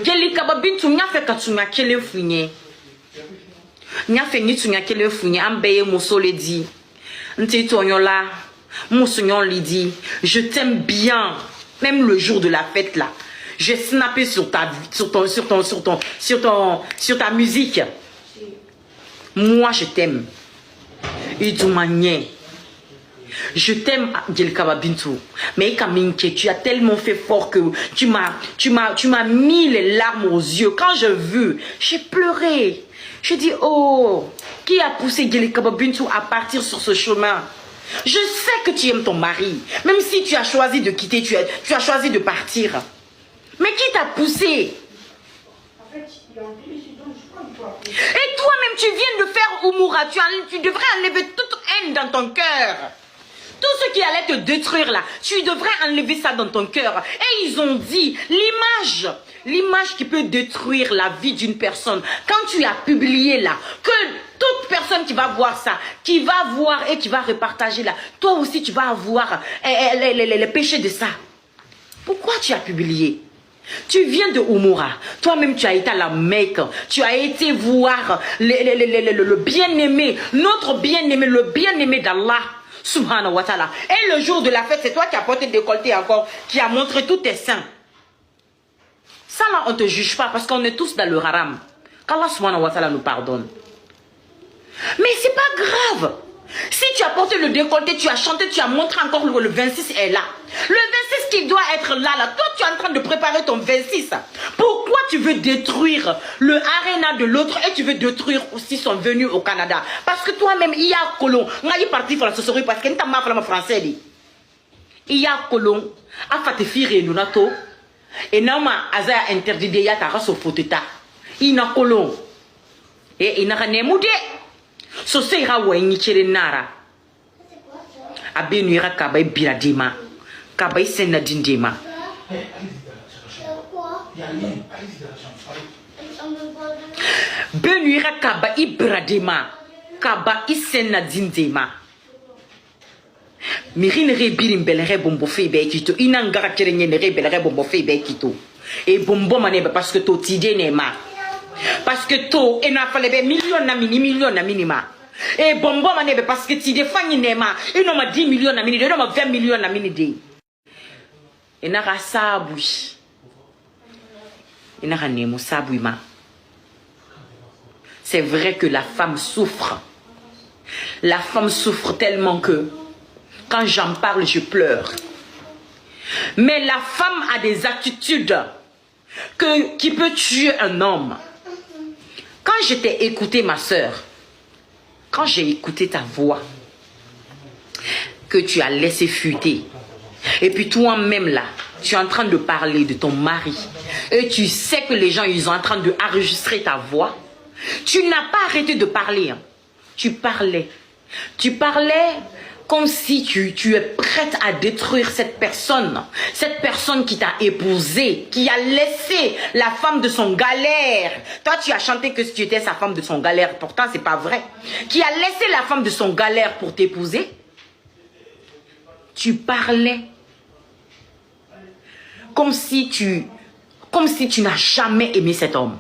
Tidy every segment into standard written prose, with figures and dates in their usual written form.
Geli kababin tu nya fe katsunya kele funye. Nya fe ni tu nya kele funye ambeye musole di. Nti tonyola musunyon lidi. Je t'aime bien même le jour de la fête là. J'ai snappé sur ta musique. Moi je t'aime. Et du manier. Je t'aime, Djelkaba Bintou. Mais Kaminke, tu as tellement fait fort que tu m'as mis les larmes aux yeux. Quand j'ai vu, j'ai pleuré. J'ai dit, oh, qui a poussé Djelkaba Bintou à partir sur ce chemin? Je sais que tu aimes ton mari. Même si tu as choisi de quitter, tu as choisi de partir. Mais qui t'a poussé? En fait, et toi-même, tu viens de faire Oumoura. Tu devrais enlever toute haine dans ton cœur. Tout ce qui allait te détruire là, tu devrais enlever ça dans ton cœur. Et ils ont dit, l'image qui peut détruire la vie d'une personne, quand tu as publié là, que toute personne qui va voir ça, qui va voir et qui va repartager là, toi aussi tu vas avoir les péchés de ça. Pourquoi tu as publié? Tu viens de Oumoura, toi-même tu as été à la Mecque, tu as été voir le bien-aimé, notre bien-aimé, le bien-aimé d'Allah. Subhanahu wa ta'ala. Et le jour de la fête, c'est toi qui as porté le décolleté encore, qui a montré tous tes seins. Ça là, on ne te juge pas parce qu'on est tous dans le haram. Qu'Allah subhanahu wa ta'ala nous pardonne. Mais c'est pas grave. Si tu as porté le décolleté, tu as chanté, tu as montré encore le 26 est là. Le 26 qui doit être là, toi tu es en train de préparer ton 26. Pourquoi tu veux détruire le aréna de l'autre et tu veux détruire aussi son venu au Canada? Parce que toi-même, il y a Colon. On est parti pour la société parce que tu as fait français. Il y a Colon. A fait faire et nous nato. Et non, Aza interdit de y avoir ce photota. Il y a Colon. Et il n'y a rien moudé. So se ira wa nyi chere nara abenu ira kabai biradima kabai senna dindima benu ira kaba ibradima kaba isenna dindima mirine re birim belere bombo fe be kito inangara chere nyene re belere bombo fe be kito e bombo mané parce que to tidé nema. Parce que toi, il n'a fallu millions na minima. Et bonbon mané parce que tu défends nema, il n'a 10 millions na minide, il n'a 20 millions na minide. Il n'a pas sabui. Il n'a rien mo sabuima. C'est vrai que la femme souffre. La femme souffre tellement que quand j'en parle, je pleure. Mais la femme a des attitudes qui peut tuer un homme. Quand je t'ai écouté, ma soeur, quand j'ai écouté ta voix, que tu as laissé fuiter, et puis toi-même là, tu es en train de parler de ton mari, et tu sais que les gens, ils sont en train de enregistrer ta voix, tu n'as pas arrêté de parler. Hein. Tu parlais comme si tu es prête à détruire cette personne qui t'a épousé, qui a laissé la femme de son galère. Toi, tu as chanté que tu étais sa femme de son galère, pourtant, c'est pas vrai. Qui a laissé la femme de son galère pour t'épouser. Tu parlais comme si tu n'as jamais aimé cet homme.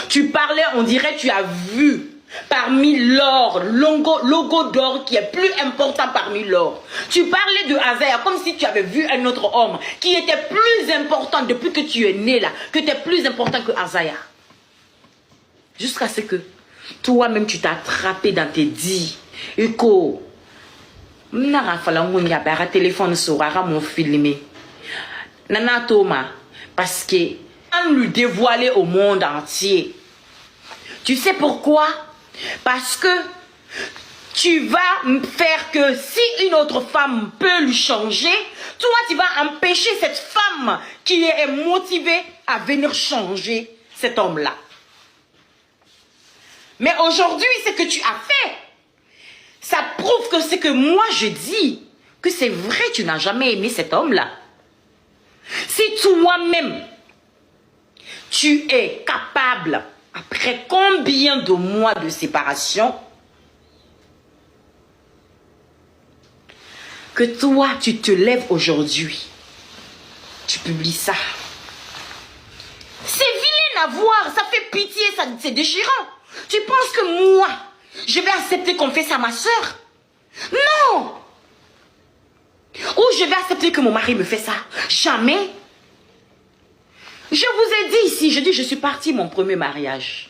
Tu parlais, on dirait, tu as vu parmi l'or, logo d'or qui est plus important parmi l'or. Tu parlais de Azaya comme si tu avais vu un autre homme qui était plus important depuis que tu es né là, que tu es plus important que Azaya. Jusqu'à ce que toi-même tu t'es attrapé dans tes dits. Et que nara falangonya bara téléphone sorara mon filmé. Nana Thomas parce que on lui dévoiler au monde entier. Tu sais pourquoi? Parce que tu vas faire que si une autre femme peut lui changer, toi tu vas empêcher cette femme qui est motivée à venir changer cet homme-là. Mais aujourd'hui, ce que tu as fait, ça prouve que ce que moi je dis, que c'est vrai, tu n'as jamais aimé cet homme-là. Si toi-même, tu es capable, après combien de mois de séparation, que toi, tu te lèves aujourd'hui, tu publies ça. C'est vilain. rien à voir. Ça fait pitié, c'est déchirant. Tu penses que moi, je vais accepter qu'on fait ça à ma soeur? Non. Ou je vais accepter que mon mari me fait ça? Jamais. Je vous ai dit ici, je suis partie mon premier mariage.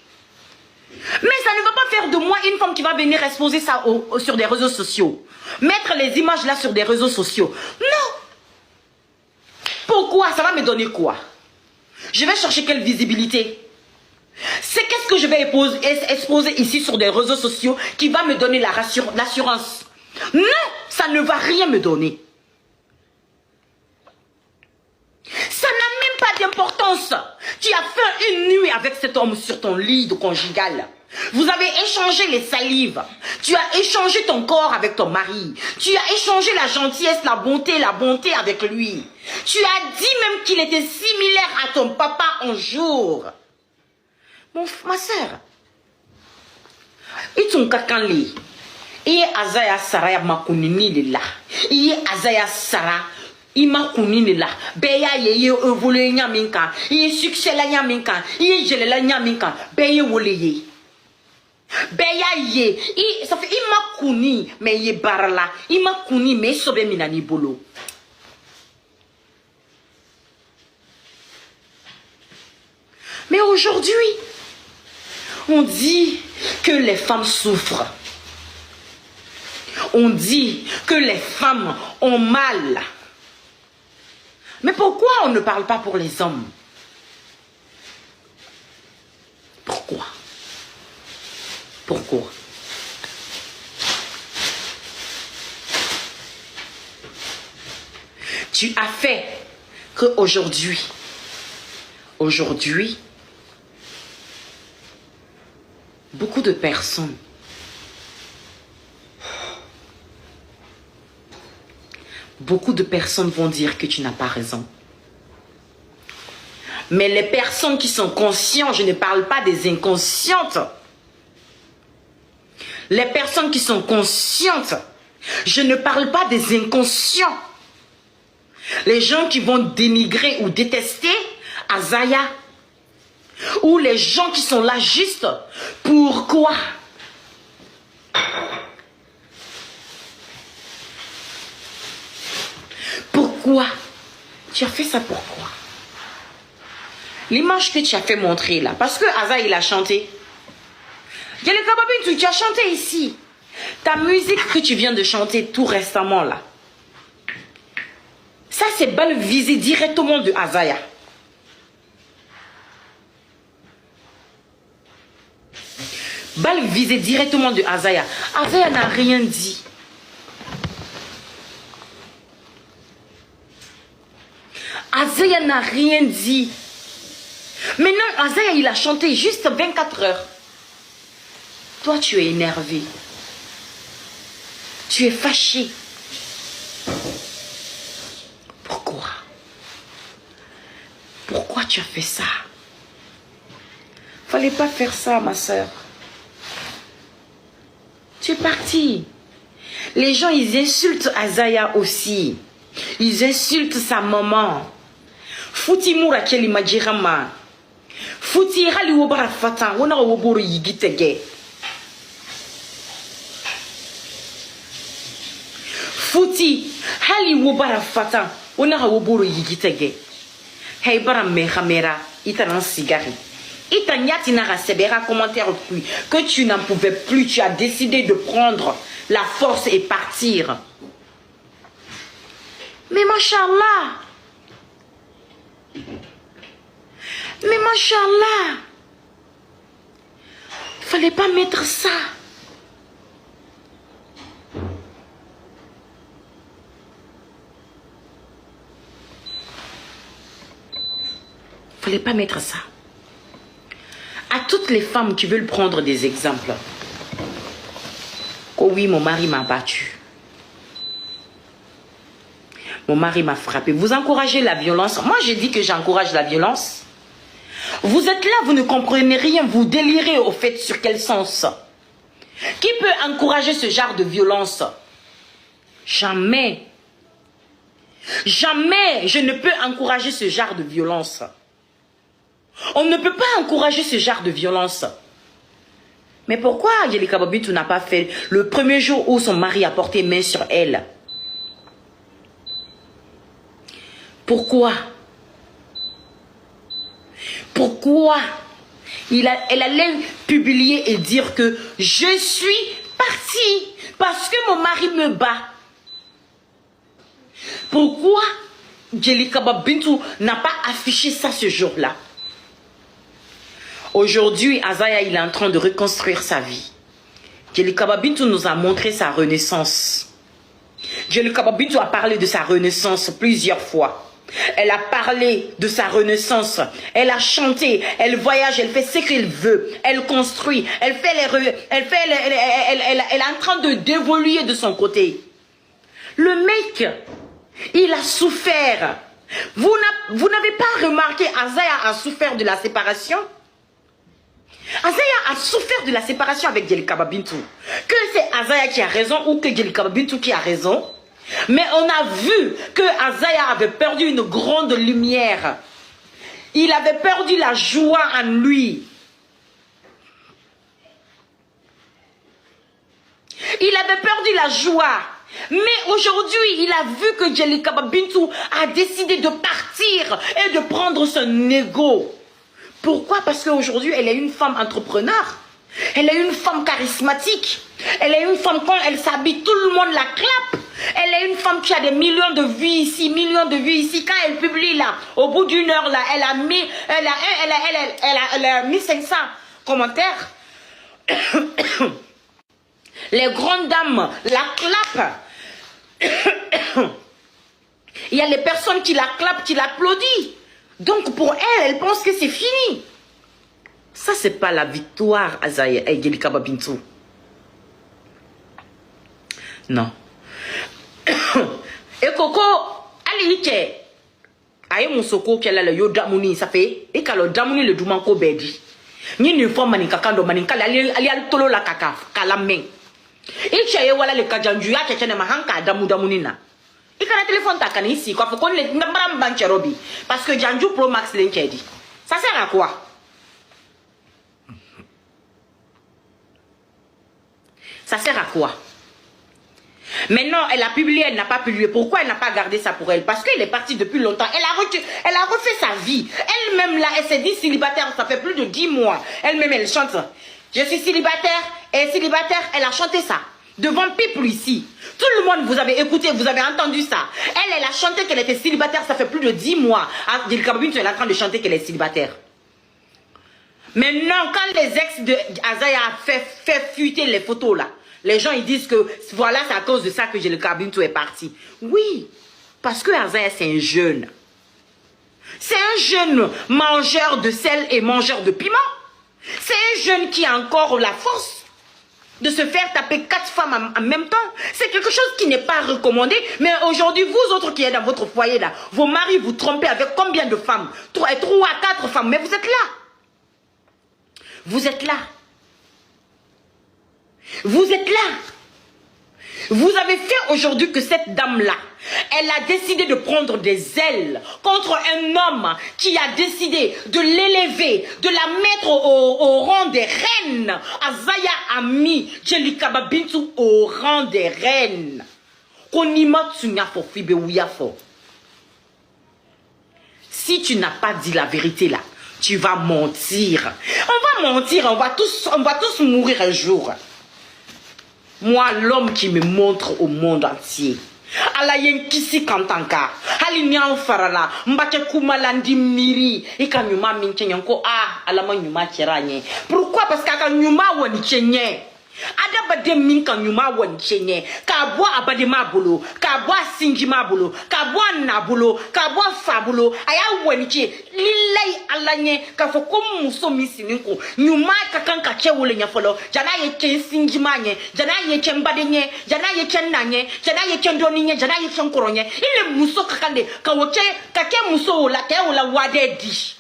Mais ça ne va pas faire de moi une femme qui va venir exposer ça sur des réseaux sociaux. Mettre les images là sur des réseaux sociaux. Non. Pourquoi? Ça va me donner quoi? Je vais chercher quelle visibilité? C'est qu'est-ce que je vais exposer ici sur des réseaux sociaux qui va me donner l'assurance? Non, ça ne va rien me donner. Ça n'a même pas d'importance. Tu as fait une nuit avec cet homme sur ton lit de conjugal. Vous avez échangé les salives. Tu as échangé ton corps avec ton mari. Tu as échangé la gentillesse, la bonté avec lui. Tu as dit même qu'il était similaire à ton papa un jour. Ma soeur. Et ton kakanli. Et Azaya Sarah makunini lila. Et Azaya Sarah. Ima kunini la. Beya ye evole nyaminka. Ye succès la nyaminka. Ye jele la nyaminka. Beye wole ye. Beya ye. Ça fait ima kuni. Mais ye barala. Ima kuni mais sobe minani bolo. Mais aujourd'hui, on dit que les femmes souffrent. On dit que les femmes ont mal. Mais pourquoi on ne parle pas pour les hommes? Pourquoi? Pourquoi? Tu as fait qu'aujourd'hui, beaucoup de personnes vont dire que tu n'as pas raison. Mais les personnes qui sont conscientes, je ne parle pas des inconscientes. Les personnes qui sont conscientes, je ne parle pas des inconscients. Les gens qui vont dénigrer ou détester Azaya. Ou les gens qui sont là juste pourquoi? Pourquoi? Tu as fait ça pourquoi? L'image que tu as fait montrer là, parce que Azaya il a chanté. Tu as chanté ici. Ta musique que tu viens de chanter tout récemment là. Ça c'est balle visée directement de Azaya. Balle visée directement de Azaya. Azaya n'a rien dit. Azaya n'a rien dit. Maintenant, Azaya, il a chanté juste 24 heures. Toi, tu es énervé. Tu es fâché. Pourquoi? Pourquoi tu as fait ça? Fallait pas faire ça, ma soeur. Tu es parti. Les gens, ils insultent Azaya aussi. Ils insultent sa maman. Fouti moura keli majirama. Fouti hali wobara fatan. Wona woboro yigitege. Fouti hali wobara fatan. Wona woboro yigitege. Hey bara me kamera. Ita nan cigari. Ita nyati na rasebera commentaire plus. Que tu n'en pouvais plus. Tu as décidé de prendre la force et partir. Mais machallah. Mais machallah. Fallait pas mettre ça. Fallait pas mettre ça. À toutes les femmes qui veulent prendre des exemples. Oh oui, mon mari m'a battu. Mon mari m'a frappé. Vous encouragez la violence. Moi, j'ai dit que j'encourage la violence. Vous êtes là, vous ne comprenez rien. Vous délirez au fait sur quel sens. Qui peut encourager ce genre de violence? Jamais. Jamais je ne peux encourager ce genre de violence. On ne peut pas encourager ce genre de violence. Mais pourquoi Angelica Bintou n'a pas fait le premier jour où son mari a porté main sur elle? Pourquoi? Pourquoi elle allait publier et dire que je suis partie parce que mon mari me bat? Pourquoi Angelica Bintou n'a pas affiché ça ce jour-là? Aujourd'hui, Azaya, il est en train de reconstruire sa vie. Angelica Bintou nous a montré sa renaissance. Angelica Bintou a parlé de sa renaissance plusieurs fois. Elle a parlé de sa renaissance. Elle a chanté, elle voyage, elle fait ce qu'elle veut. Elle construit, elle est en train de d'évoluer de son côté. Le mec, il a souffert. Vous n'avez pas remarqué, Azaya a souffert de la séparation? Azaya a souffert de la séparation avec Angelica Bintou. Que c'est Azaya qui a raison ou que Angelica Bintou qui a raison. Mais on a vu que Azaya avait perdu une grande lumière. Il avait perdu la joie en lui. Il avait perdu la joie. Mais aujourd'hui, il a vu que Angelica Bintou a décidé de partir et de prendre son ego. Pourquoi? Parce qu'aujourd'hui, elle est une femme entrepreneur. Elle est une femme charismatique. Elle est une femme, quand elle s'habille, tout le monde la clappe. Elle est une femme qui a des millions de vues ici, millions de vues ici. Quand elle publie là, au bout d'une heure là, elle a mis 500 commentaires. Les grandes dames la clappent. Il y a les personnes qui la clappent, qui l'applaudissent. Donc pour elle, elle pense que c'est fini. Ça, c'est pas la victoire, Azaya et Angelica Bintou. Non. Et Coco, allez, aïe mon soko qui a le yoda mouni, ça fait, et quand le damouni le doumanko bedi. Ni ne forme ni kakando manikala, ali tolo la kaka, kalameng. Et tu as wala le kajanjuya, tu as mahanka damouni. Et quand le téléphone t'a cané ici, quoi, faut qu'on le n'abram bancherobi. Parce que Janju Pro Max l'interdit. Ça sert à quoi? Ça sert à quoi? Maintenant, elle a publié, elle n'a pas publié. Pourquoi elle n'a pas gardé ça pour elle? Parce qu'elle est partie depuis longtemps. Elle a refait sa vie. Elle-même là, elle s'est dit célibataire, ça fait plus de 10 mois. Elle-même, elle chante. Je suis célibataire, et célibataire, elle a chanté ça. Devant people ici. Tout le monde, vous avez écouté, vous avez entendu ça. Elle a chanté qu'elle était célibataire, ça fait plus de 10 mois. Angelica Bintou, elle est en train de chanter qu'elle est célibataire. Maintenant, quand les ex de Azaya fait fuiter les photos là, les gens ils disent que voilà, c'est à cause de ça que Angelica Bintou est partie. Oui, parce que Azaya c'est un jeune. C'est un jeune mangeur de sel et mangeur de piment. C'est un jeune qui a encore la force de se faire taper 4 femmes en même temps. C'est quelque chose qui n'est pas recommandé. Mais aujourd'hui, vous autres qui êtes dans votre foyer là, vos maris vous trompez avec combien de femmes? 3 à 4 femmes. Mais vous êtes là. Vous êtes là. Vous êtes là. Vous avez fait aujourd'hui que cette dame-là, elle a décidé de prendre des ailes contre un homme qui a décidé de l'élever, de la mettre au rang des reines. Azaya a mis Angelica Bintou au rang des reines. Si tu n'as pas dit la vérité là, tu vas mentir. On va mentir, on va tous mourir un jour. Moi, l'homme qui me montre au monde entier. Ala yen kisi kantanka. Hali nyao farala. Mbake kumalandi miri. Ika nyuma minche ala ma nyuma cheranye. Pourquoi? Parce qu'aka nyuma wani chenye. Ada bade min kan nyuma wani chenye. Ka boa abade mabulo. Ka boa sinji mabulo. Ka boa nabulo. Ka boa fabulo. Aya wani che. Lilei ala nye. Ka fokomu muso misininko. Nyuma kakanka che wole nyafolo. Jana ye chen sinji manye. Jana ye chen bade nye. Jana ye chen nanye. Jana ye chen doni nye. Jana ye chen koronye. Ile muso kakande. Ka woche. Kake muso la. Ke wola wade di.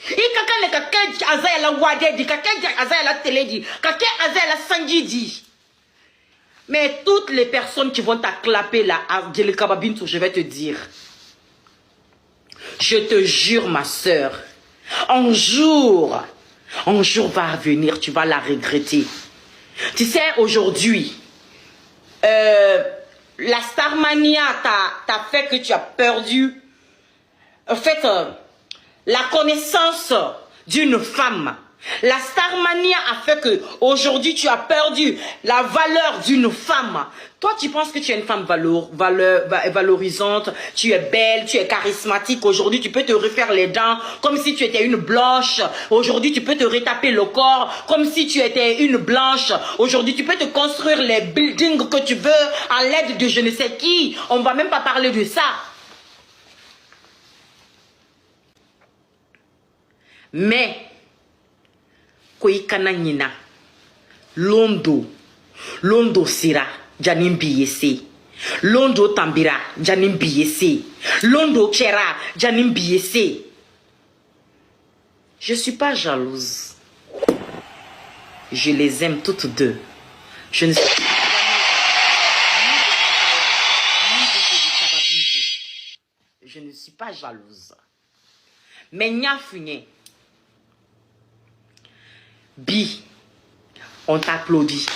Ikakane kake Azaya la wadedi, kake Azaya la teledi, kake Azaya la sanjidi. Mais toutes les personnes qui vont t'acclaper là, Angelica Bintou, je vais te dire. Je te jure, ma soeur, Un jour va venir, tu vas la regretter. Tu sais, aujourd'hui, la Starmania t'a fait que tu as perdu, en fait, la connaissance d'une femme. La Starmania a fait que aujourd'hui tu as perdu la valeur d'une femme. Toi, tu penses que tu es une femme valorisante, tu es belle, tu es charismatique. Aujourd'hui, tu peux te refaire les dents comme si tu étais une blanche. Aujourd'hui, tu peux te retaper le corps comme si tu étais une blanche. Aujourd'hui, tu peux te construire les buildings que tu veux à l'aide de je ne sais qui. On ne va même pas parler de ça. Mais Koikana Nina, Londo Sira, Janim Biyese, Londo Tambira, Janim Biyese, Londo Chera, Janim Biyese. Je ne suis pas jalouse. Je les aime toutes deux. Je ne suis pas je ne suis pas jalouse. Mais Nya Funé, Bi, on t'applaudit.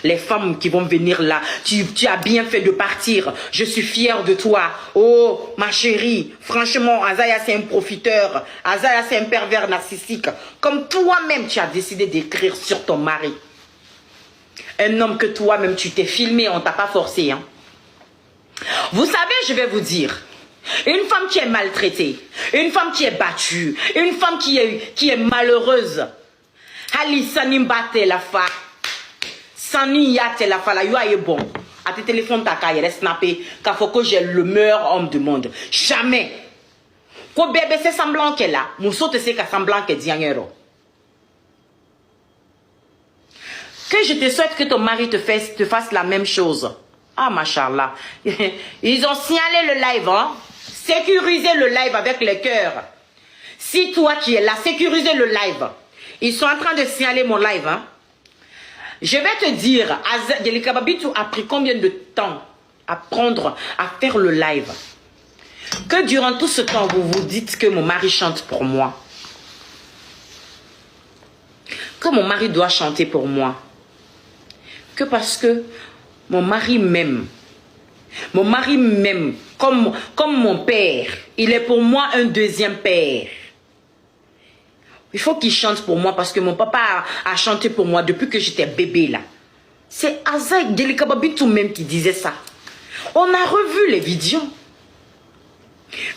Les femmes qui vont venir là, tu as bien fait de partir. Je suis fière de toi. Oh, ma chérie, franchement, Azaya, c'est un profiteur. Azaya, c'est un pervers narcissique. Comme toi-même, tu as décidé d'écrire sur ton mari. Un homme que toi-même, tu t'es filmé, on t'a pas forcé. Hein. Vous savez, je vais vous dire, une femme qui est maltraitée, une femme qui est battue, une femme qui est malheureuse, Ali Sanimbate la fa, Sani Yate la fa, la yoa est bon. À tes téléphones, ta caille, reste snappé, car faut que j'ai le meilleur homme du monde. Jamais. Quand bébé c'est semblant qu'elle a, mon saut te sait qu'à semblant qu'elle dit un. Que je te souhaite que ton mari te fasse la même chose. Ah, machallah. Ils ont signalé le live, hein. Sécuriser le live avec les cœurs. Si toi qui es là, sécuriser le live. Ils sont en train de signaler mon live. Hein? Je vais te dire, Djelika Babitou a pris combien de temps à faire le live? Que durant tout ce temps, vous vous dites que mon mari chante pour moi. Que mon mari doit chanter pour moi. Que parce que mon mari m'aime. Mon mari m'aime comme mon père. Il est pour moi un deuxième père. Il faut qu'il chante pour moi parce que mon papa a chanté pour moi depuis que j'étais bébé là. C'est Azay Djelika Babitou même qui disait ça. On a revu les vidéos.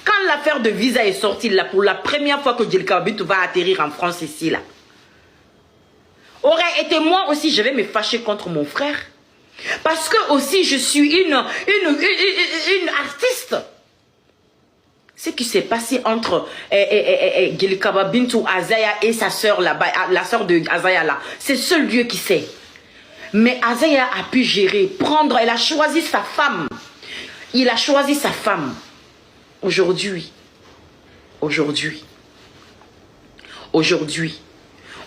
Quand l'affaire de visa est sortie là, pour la première fois que Djelika Babitou va atterrir en France ici là, aurait été moi aussi, je vais me fâcher contre mon frère. Parce que aussi je suis une artiste. Ce qui s'est passé entre Djelika Babitou, Azaya et sa soeur là-bas, la soeur de Azaya là, c'est seul Dieu qui sait. Mais Azaya a pu gérer, elle a choisi sa femme. Il a choisi sa femme. Aujourd'hui,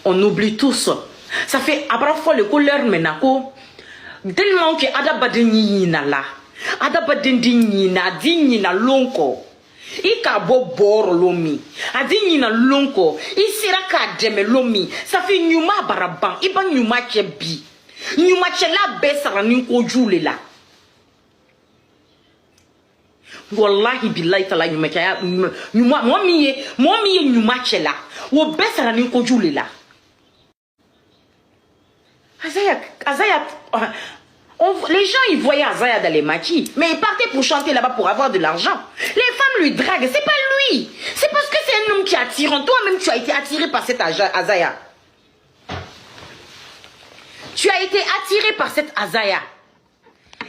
on oublie tous. Ça fait à parfois le couleur menako. Tellement que Adabadini na là, Adabadini na dini na lonko. Ika bo bor lomi, adini na lonko. Isira ka deme lomi. Ça fait nyuma baraban, iba nyuma chebi. Nyuma chela besara ninko jule la. Wallahi billahi tala nyuma kaya nyuma momiye nyuma chela. Wo besara ninko jule la. Azaya, les gens ils voyaient Azaya dans les maquis, mais ils partaient pour chanter là-bas pour avoir de l'argent. Les femmes lui draguent, c'est pas lui. C'est parce que c'est un homme qui attire. Toi-même tu as été attiré par cette Azaya. Tu as été attiré par cette Azaya.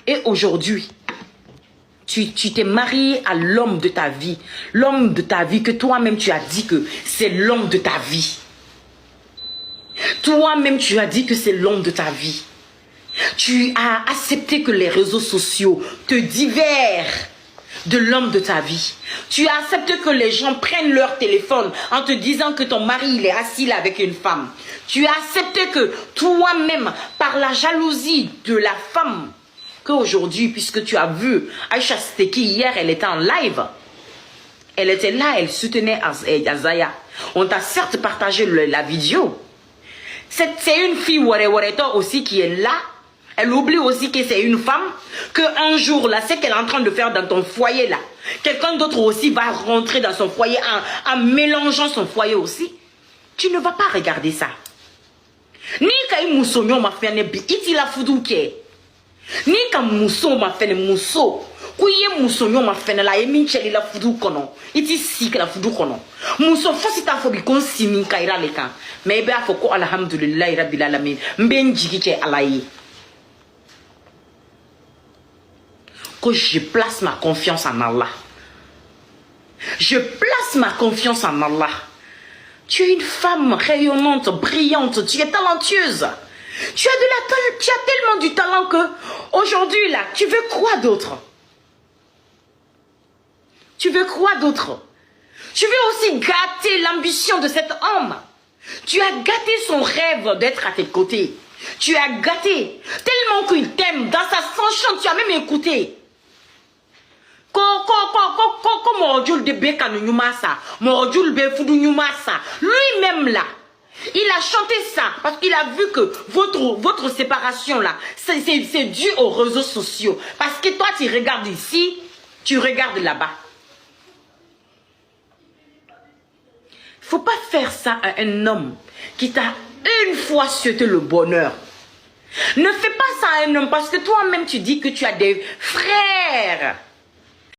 Et aujourd'hui, tu t'es marié à l'homme de ta vie. L'homme de ta vie que toi-même tu as dit que c'est l'homme de ta vie. Toi-même, tu as dit que c'est l'homme de ta vie. Tu as accepté que les réseaux sociaux te divèrent de l'homme de ta vie. Tu as accepté que les gens prennent leur téléphone en te disant que ton mari il est assis là avec une femme. Tu as accepté que toi-même, par la jalousie de la femme, qu'aujourd'hui, puisque tu as vu Aïcha Steki hier, elle était en live. Elle était là, elle soutenait Azaya. On t'a certes partagé la vidéo. C'est une fille Warewareto aussi qui est là. Elle oublie aussi que c'est une femme. Qu'un jour, là, c'est qu'elle est en train de faire dans ton foyer, là. Quelqu'un d'autre aussi va rentrer dans son foyer en mélangeant son foyer aussi. Tu ne vas pas regarder ça. Ni quand il moussonyo m'a fait un bi, il a foutu que. Ni quand mousson m'a fait un mousson. Kouye moussonyo m'a fait la emincheli la foutu kono. Iti si que la foutu kono. Mousson fosi ta fobi kon simin kaira leka. Mais ebe afoko alhamdulillah rabbil alamin. Mben jiki alaye. Que je place ma confiance en Allah. Je place ma confiance en Allah. Tu es une femme rayonnante, brillante, tu es talentueuse. Tu as tellement du talent que aujourd'hui là, tu veux quoi d'autre? Tu veux quoi d'autre? Tu veux aussi gâter l'ambition de cet homme. Tu as gâté son rêve d'être à tes côtés. Tu as gâté tellement qu'il t'aime. Dans sa chanson, tu as même écouté. Lui-même là, il a chanté ça parce qu'il a vu que votre séparation là, c'est dû aux réseaux sociaux. Parce que toi tu regardes ici, tu regardes là-bas. Faut pas faire ça à un homme qui t'a une fois souhaité le bonheur. Ne fais pas ça à un homme parce que toi-même tu dis que tu as des frères.